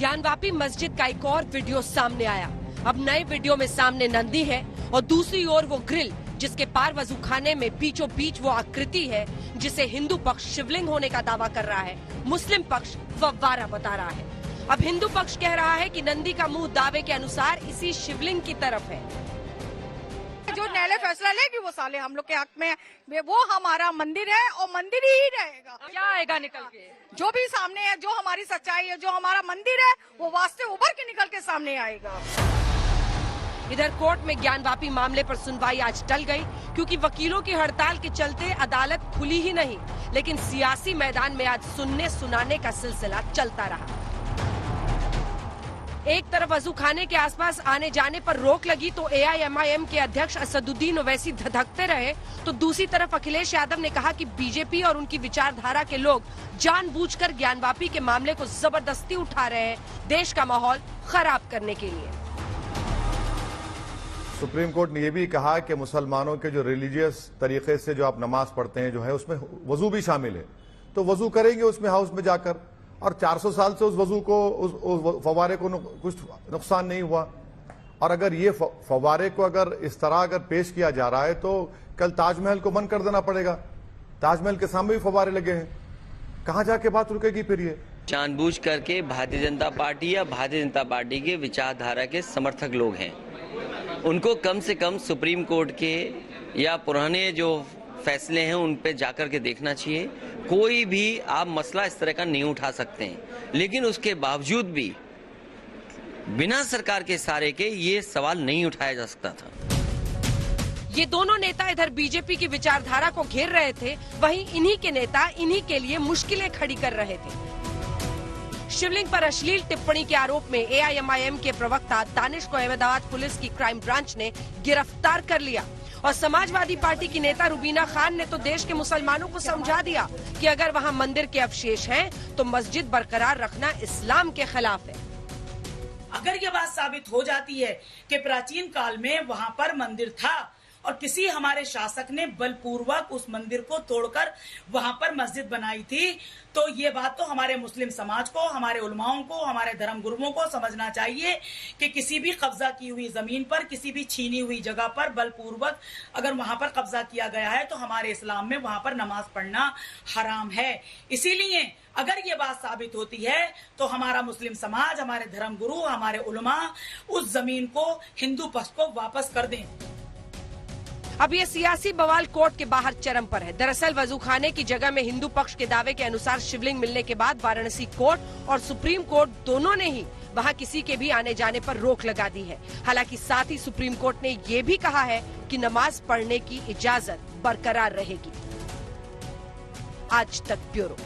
ज्ञानवापी मस्जिद का एक और वीडियो सामने आया। अब नए वीडियो में सामने नंदी है और दूसरी ओर वो ग्रिल जिसके पार वजूखाने में बीचों बीच वो आकृति है जिसे हिंदू पक्ष शिवलिंग होने का दावा कर रहा है, मुस्लिम पक्ष फव्वारा बता रहा है। अब हिंदू पक्ष कह रहा है कि नंदी का मुंह दावे के अनुसार इसी शिवलिंग की तरफ है। जो न्यायालय फैसला ले कि वो साले हम लोग के हक में, वो हमारा मंदिर है और मंदिर ही रहेगा। क्या आएगा निकल के? जो भी सामने है, जो हमारी सच्चाई है, जो हमारा मंदिर है, वो वास्ते उभर के निकल के सामने आएगा। इधर कोर्ट में ज्ञानवापी मामले पर सुनवाई आज टल गई क्योंकि वकीलों की हड़ताल के चलते अदालत खुली ही नहीं, लेकिन सियासी मैदान में आज सुनने सुनाने का सिलसिला चलता रहा। एक तरफ वजूखाने के आसपास आने जाने पर रोक लगी तो AIMIM के अध्यक्ष असदुद्दीन ओवैसी धधकते रहे, तो दूसरी तरफ अखिलेश यादव ने कहा कि बीजेपी और उनकी विचारधारा के लोग जानबूझकर ज्ञानवापी के मामले को जबरदस्ती उठा रहे हैं, देश का माहौल खराब करने के लिए। सुप्रीम कोर्ट ने यह भी कहा कि मुसलमानों के जो रिलीजियस तरीके से जो आप नमाज पढ़ते हैं जो है उसमें वजू भी शामिल है, तो वजू करेंगे उसमें हाउस में जाकर, और 400 साल से उस वजू को उस फव्वारे को कुछ नुकसान नहीं हुआ। और अगर ये फव्वारे को अगर इस तरह अगर पेश किया जा रहा है तो कल ताजमहल को बंद कर देना पड़ेगा। ताजमहल के सामने भी फव्वारे लगे हैं, कहां जाके बात रुकेगी फिर? ये जानबूझ करके भारतीय जनता पार्टी या भारतीय जनता पार्टी के विचारधारा के समर्थक लोग हैं, उनको कम से कम सुप्रीम कोर्ट के या पुराने जो फैसले हैं उन पे जाकर के देखना चाहिए। कोई भी आप मसला इस तरह का नहीं उठा सकते हैं, लेकिन उसके बावजूद भी बिना सरकार के इशारे के ये सवाल नहीं उठाया जा सकता था। ये दोनों नेता इधर बीजेपी की विचारधारा को घेर रहे थे, वहीं इन्हीं के नेता इन्हीं के लिए मुश्किलें खड़ी कर रहे थे। शिवलिंग पर अश्लील टिप्पणी के आरोप में AIMIM के प्रवक्ता दानिश को अहमदाबाद पुलिस की क्राइम ब्रांच ने गिरफ्तार कर लिया और समाजवादी पार्टी की नेता रुबीना खान ने तो देश के मुसलमानों को समझा दिया कि अगर वहां मंदिर के अवशेष हैं तो मस्जिद बरकरार रखना इस्लाम के खिलाफ है। अगर ये बात साबित हो जाती है कि प्राचीन काल में वहां पर मंदिर था और किसी हमारे शासक ने बलपूर्वक उस मंदिर को तोड़कर वहां पर मस्जिद बनाई थी, तो ये बात तो हमारे मुस्लिम समाज को, हमारे उलमाओं को, हमारे धर्म गुरुओं को समझना चाहिए कि किसी भी कब्जा की हुई जमीन पर, किसी भी छीनी हुई जगह पर बलपूर्वक अगर वहां पर कब्जा किया गया है तो हमारे इस्लाम में वहां पर नमाज पढ़ना हराम है। इसीलिए अगर ये बात साबित होती है तो हमारा मुस्लिम समाज, हमारे धर्म गुरु, हमारे उलमा उस जमीन को हिंदू पक्ष को वापस कर दें। अब ये सियासी बवाल कोर्ट के बाहर चरम पर है। दरअसल वजूखाने की जगह में हिंदू पक्ष के दावे के अनुसार शिवलिंग मिलने के बाद वाराणसी कोर्ट और सुप्रीम कोर्ट दोनों ने ही वहां किसी के भी आने जाने पर रोक लगा दी है। हालांकि साथ ही सुप्रीम कोर्ट ने ये भी कहा है कि नमाज पढ़ने की इजाजत बरकरार रहेगी। आज तक ब्यूरो।